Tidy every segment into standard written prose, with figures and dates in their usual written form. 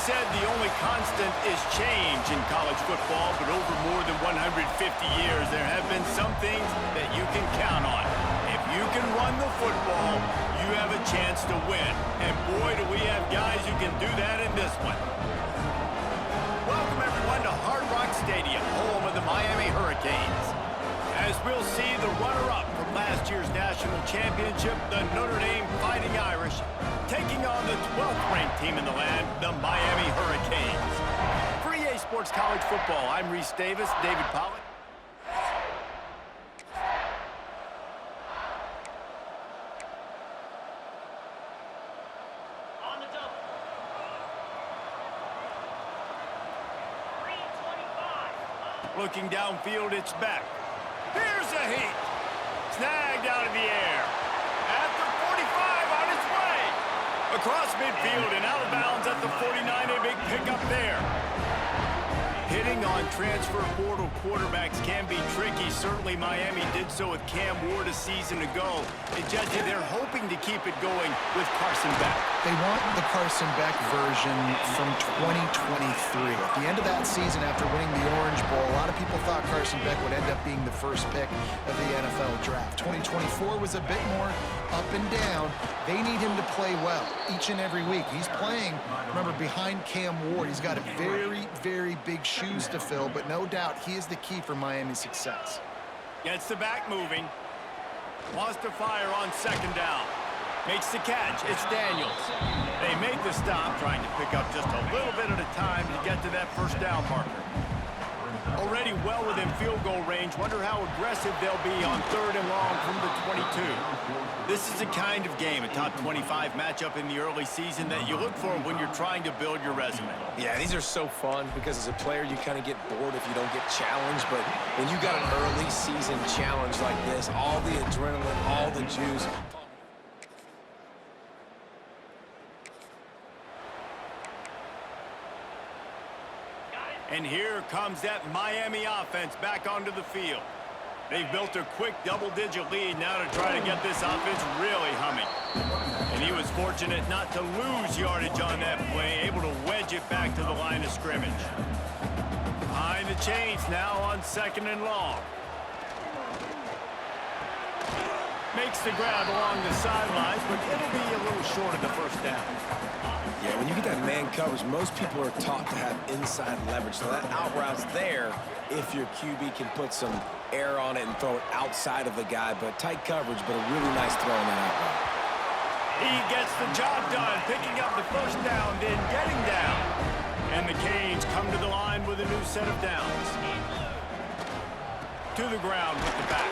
said the only constant is change in college football, but over more than 150 years, there have been some things that you can count on. If you can run the football, you have a chance to win. And boy, do we have guys who can do that in this one. Welcome, everyone, to Hard Rock Stadium, home of the Miami Hurricanes. As we'll see, the runner-up from last year's national championship, the Notre Dame Fighting Irish, taking on the 12th-ranked team in the land, the Miami Hurricanes. For EA Sports College Football, I'm Reese Davis, David Pollock. On the double. 325. Looking downfield, it's Beck. Here's a heat. Snagged out of the air. At the 45, on its way. Across midfield and out of bounds at the 49, a big pickup there. Hitting on transfer portal quarterbacks can be tricky. Certainly Miami did so with Cam Ward a season ago. And Jesse, they're hoping to keep it going with Carson Beck. They want the Carson Beck version from 2023. At the end of that season, after winning the Orange Bowl, a lot of people thought Carson Beck would end up being the first pick of the NFL draft. 2024 was a bit more up and down. They need him to play well each and every week. He's playing, remember, behind Cam Ward. He's got a very, very big shoes to fill, but no doubt he is the key for Miami's success. Gets the back moving. Wants to fire on second down. Makes the catch. It's Daniels. They make the stop, trying to pick up just a little bit at a time to get to that first down marker. Already well within field goal range. Wonder how aggressive they'll be on third and long from the 22. This is the kind of game, a top 25 matchup in the early season, that you look for when you're trying to build your resume. Yeah, these are so fun because as a player, you kind of get bored if you don't get challenged. But when you got an early season challenge like this, all the adrenaline, all the juice. And here comes that Miami offense back onto the field. They've built a quick double-digit lead now to try to get this offense really humming. And he was fortunate not to lose yardage on that play, able to wedge it back to the line of scrimmage. Behind the chains now on second and long. Makes the grab along the sidelines, but it'll be a little short of the first down. Yeah, when you get that man coverage, most people are taught to have inside leverage. So that out route's there if your QB can put some air on it and throw it outside of the guy. But tight coverage, but a really nice throw on that out route. He gets the job done, picking up the first down, then getting down. And the Canes come to the line with a new set of downs. To the ground with the back.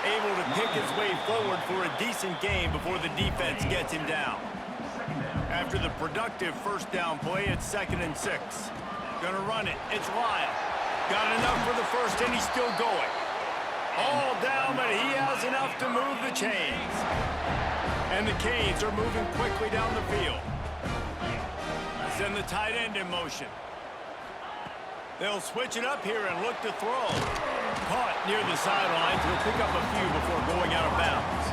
Able to pick his way forward for a decent gain before the defense gets him down. After the productive first down play, it's 2nd and 6. Gonna run it. It's Lyle. Got enough for the first, and he's still going. All down, but he has enough to move the chains. And the Canes are moving quickly down the field. Send the tight end in motion. They'll switch it up here and look to throw. Caught near the sidelines. He'll pick up a few before going out of bounds.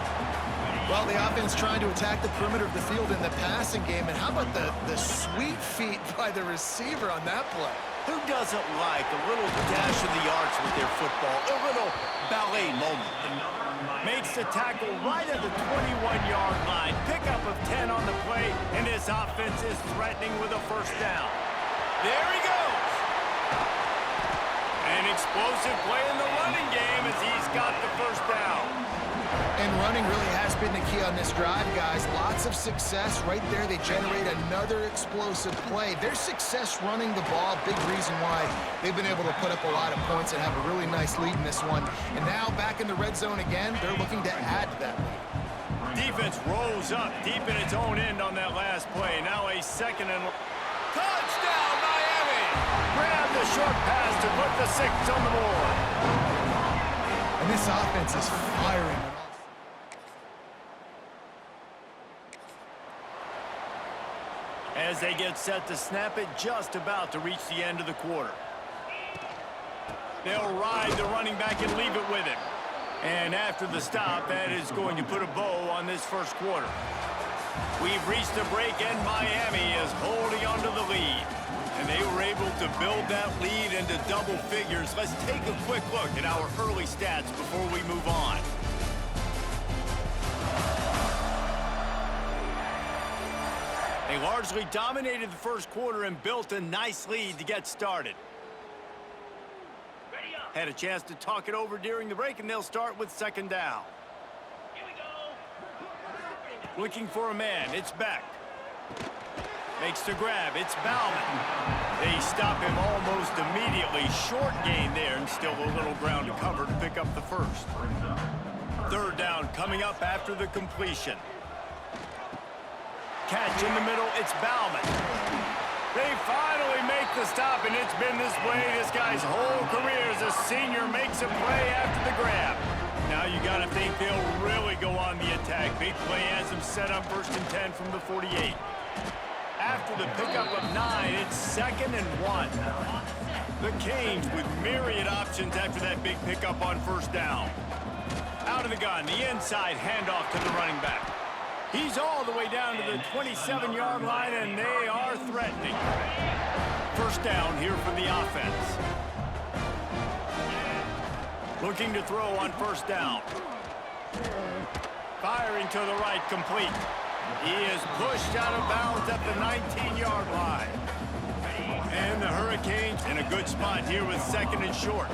Well, the offense trying to attack the perimeter of the field in the passing game. And how about the sweet feet by the receiver on that play? Who doesn't like a little dash of the arts with their football? A little ballet moment. Makes the tackle right at the 21-yard line. Pickup of 10 on the play, and his offense is threatening with a first down. There he goes. An explosive play in the running game as he's got the first down. And running really has been the key on this drive, guys. Lots of success right there. They generate another explosive play. Their success running the ball, big reason why they've been able to put up a lot of points and have a really nice lead in this one. And now back in the red zone again, they're looking to add to that lead. Defense rose up deep in its own end on that last play. Now a 2nd and... Touchdown, Miami! Grab the short pass to put the 6 on the board. And this offense is firing. As they get set to snap it, just about to reach the end of the quarter. They'll ride the running back and leave it with him. And after the stop, that is going to put a bow on this first quarter. We've reached a break, and Miami is holding on to the lead. And they were able to build that lead into double figures. Let's take a quick look at our early stats before we move on. They largely dominated the first quarter and built a nice lead to get started. Had a chance to talk it over during the break, and they'll start with second down. Here we go. Looking for a man, it's Beck. Makes the grab, it's Bauman. They stop him almost immediately. Short gain there, and still a little ground to cover to pick up the first. Third down coming up after the completion. Catch in the middle, it's Bauman. They finally make the stop, and it's been this way this guy's whole career as a senior. Makes a play after the grab. Now you got to think they'll really go on the attack. Big play has them set up 1st and 10 from the 48. After the pickup of 9, it's 2nd and 1. The Canes with myriad options after that big pickup on first down. Out of the gun, the inside handoff to the running back. He's all the way down to the 27-yard line, and they are threatening. First down here for the offense. Looking to throw on first down. Firing to the right, complete. He is pushed out of bounds at the 19-yard line. And the Hurricanes in a good spot here with 2nd and short.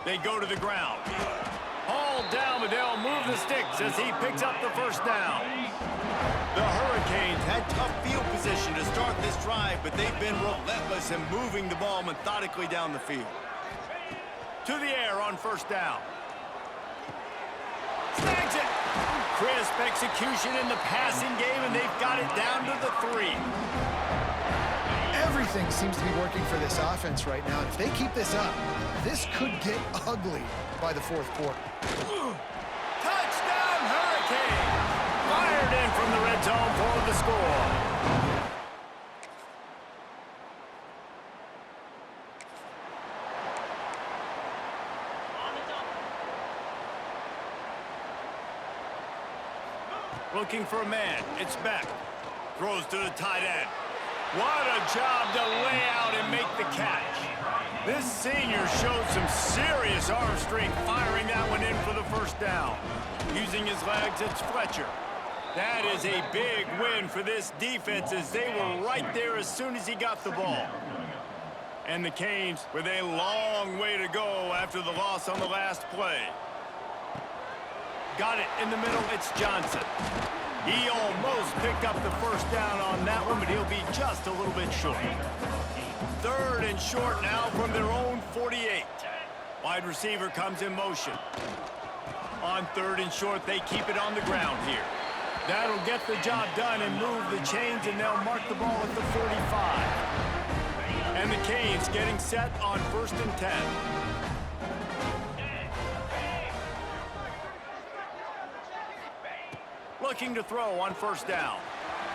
They go to the ground. Hauled down, but they'll move the sticks as he picks up the first down. The Hurricanes had tough field position to start this drive, but they've been relentless in moving the ball methodically down the field. To the air on first down. Snags it. Crisp execution in the passing game, and they've got it down to the 3. Everything seems to be working for this offense right now. If they keep this up, this could get ugly by the 4th quarter. Touchdown, Hurricanes! Fired in from the red zone for the score. Looking for a man, it's Beck. Throws to the tight end. What a job to lay out and make the catch. This senior showed some serious arm strength firing that one in for the first down. Using his legs, it's Fletcher. That is a big win for this defense as they were right there as soon as he got the ball. And the Canes with a long way to go after the loss on the last play. Got it in the middle, it's Johnson. He almost picked up the first down on that one, but he'll be just a little bit short. 3rd and short now from their own 48. Wide receiver comes in motion. On 3rd and short, they keep it on the ground here. That'll get the job done and move the chains, and they'll mark the ball at the 45. And the Canes getting set on 1st and 10. Looking to throw on first down.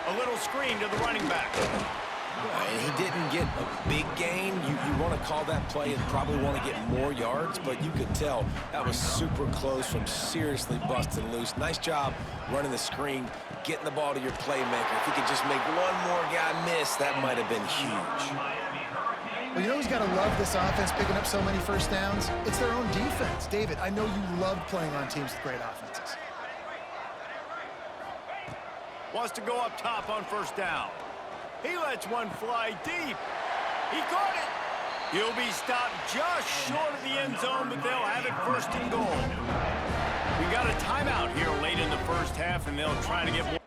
A little screen to the running back. He didn't get a big gain. You want to call that play and probably want to get more yards, but you could tell that was super close from seriously busted loose. Nice job running the screen, getting the ball to your playmaker. If he could just make one more guy miss, that might have been huge. Well, you know who's got to love this offense picking up so many first downs? It's their own defense. David, I know you love playing on teams with great offenses. Wants to go up top on first down. He lets one fly deep. He caught it. He'll be stopped just short of the end zone, but they'll have it 1st and goal. We got a timeout here late in the first half, and they'll try to get more.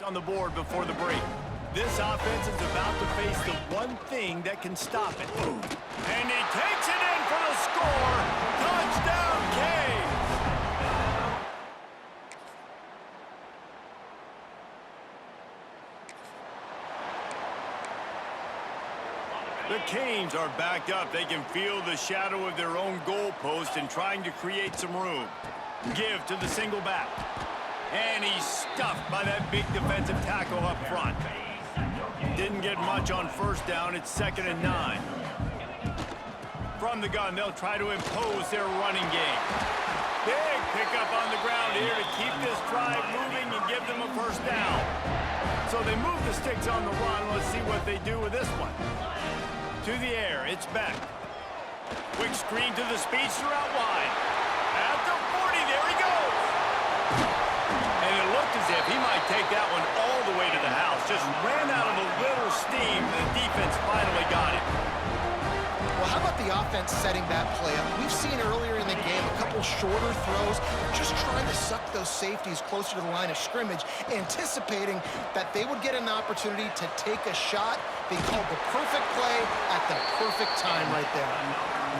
On the board before the break. This offense is about to face the one thing that can stop it. And he takes it in for the score. Touchdown, Canes! The Canes are backed up. They can feel the shadow of their own goalpost and trying to create some room. Give to the single back. And he's stuffed by that big defensive tackle up front. Didn't get much on first down. It's 2nd and 9. From the gun, they'll try to impose their running game. Big pickup on the ground here to keep this drive moving and give them a first down. So they move the sticks on the run. Let's see what they do with this one. To the air, it's Beck. Quick screen to the speedster out wide. At the 40, there he goes. And it looked as if he might take that one all the way to the house. Just ran out of a little steam. The defense finally got it. Well, how about the offense setting that play up? We've seen earlier in the game a couple shorter throws, just trying to suck those safeties closer to the line of scrimmage, anticipating that they would get an opportunity to take a shot. They called the perfect play at the perfect time right there.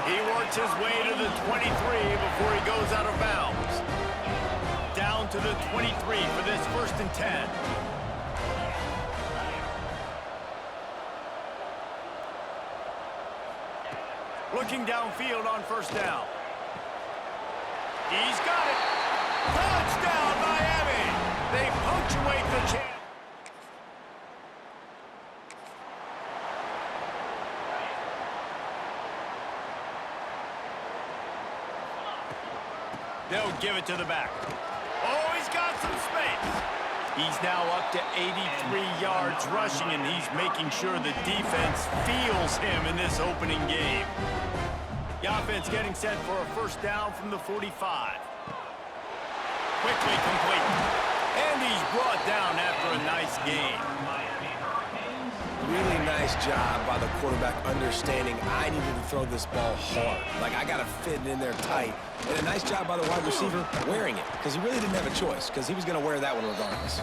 He works his way to the 23 before he goes out of bounds. Down to the 23 for this 1st and 10. Looking downfield on first down. He's got it. Touchdown, Miami. They punctuate the chance. They'll give it to the back. Oh, he's got some space. He's now up to 83 yards rushing, and he's making sure the defense feels him in this opening game. The offense getting set for a first down from the 45. Quickly complete. And he's brought down after a nice game. Really nice job by the quarterback understanding I needed to throw this ball hard. Like, I got to fit it in there tight. And a nice job by the wide receiver wearing it, because he really didn't have a choice, because he was going to wear that one regardless.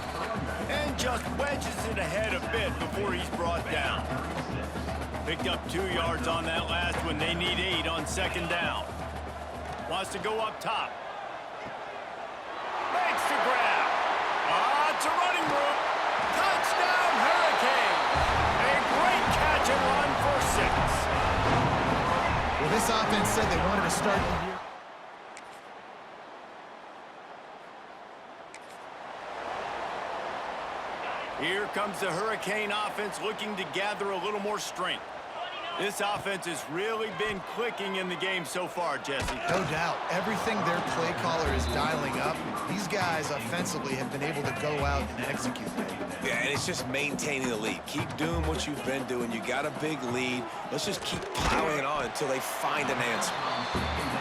And just wedges it ahead a bit before he's brought down. Picked up 2 yards on that last one. They need 8 on 2nd down. Wants to go up top. Makes the grab. It's a running room. Touchdown, Hurricane. A great catch and run for 6. Well, this offense said they wanted to start the year. Here comes the Hurricane offense looking to gather a little more strength. This offense has really been clicking in the game so far, Jesse. No doubt. Everything their play caller is dialing up, these guys offensively have been able to go out and execute. Yeah, and it's just maintaining the lead. Keep doing what you've been doing. You got a big lead. Let's just keep plowing on until they find an answer.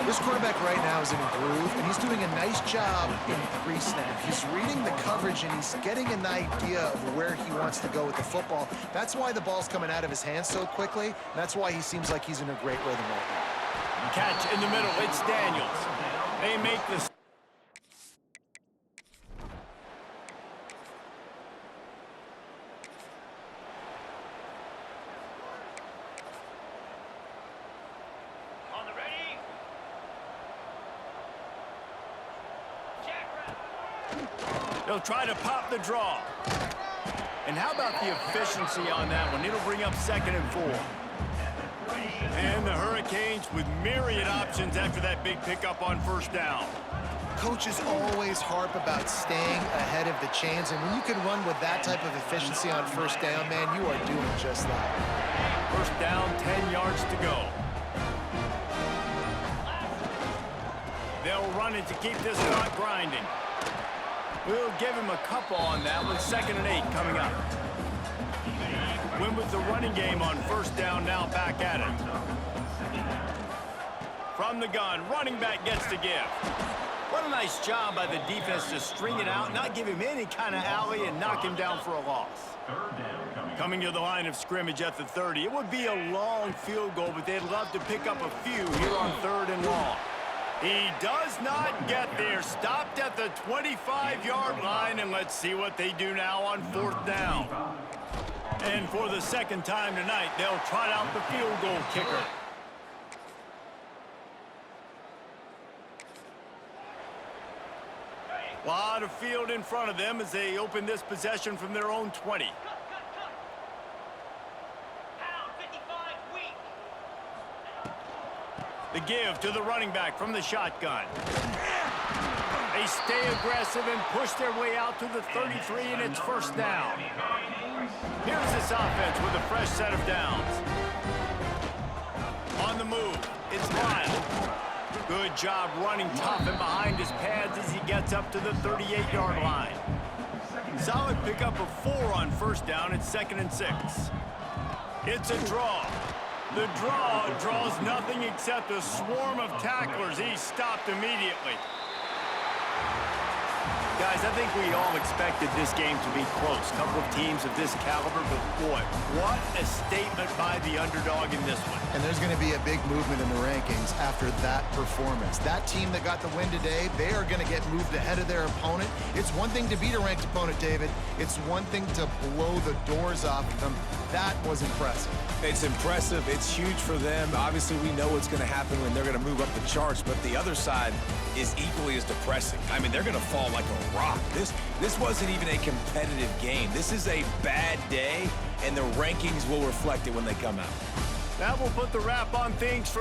This quarterback right now is in a groove, and he's doing a nice job in pre-snap. He's reading the coverage, and he's getting an idea of where he wants to go with the football. That's why the ball's coming out of his hands so quickly. That's why he seems like he's in a great rhythm right now. Catch in the middle. It's Daniels. They make this. On the ready. Jack. They'll try to pop the draw. And how about the efficiency on that one? It'll bring up 2nd and 4. And the Hurricanes with myriad options after that big pickup on first down. Coaches always harp about staying ahead of the chains, and when you can run with that type of efficiency on first down, man, you are doing just that. First down, 10 yards to go. They'll run it to keep this clock grinding. We'll give him a couple on that one. 2nd and 8 coming up. Win with the running game on first down, now back at it. From the gun, running back gets to give. What a nice job by the defense to string it out, not give him any kind of alley, and knock him down for a loss. Coming to the line of scrimmage at the 30. It would be a long field goal, but they'd love to pick up a few here on 3rd and long. He does not get there. Stopped at the 25-yard line, and let's see what they do now on 4th down. And for the 2nd time tonight, they'll trot out the field goal kicker. A lot of field in front of them as they open this possession from their own 20. Pound 55 wheel. The give to the running back from the shotgun. They stay aggressive and push their way out to the 33, and it's first down. Here's this offense with a fresh set of downs. On the move, it's Lyle. Good job running tough and behind his pads as he gets up to the 38-yard line. Solid pickup of 4 on first down. It's 2nd and 6. It's a draw. The draw draws nothing except a swarm of tacklers. He's stopped immediately. Guys, I think we all expected this game to be close. Couple of teams of this caliber, but boy, what a statement by the underdog in this one. And there's going to be a big movement in the rankings after that performance. That team that got the win today, they are going to get moved ahead of their opponent. It's one thing to beat a ranked opponent, David. It's one thing to blow the doors off of them. That was impressive. It's impressive. It's huge for them. Obviously, we know what's going to happen when they're going to move up the charts, but the other side is equally as depressing. I mean, they're going to fall like a rock. This wasn't even a competitive game. This is a bad day, and the rankings will reflect it when they come out. That will put the wrap on things for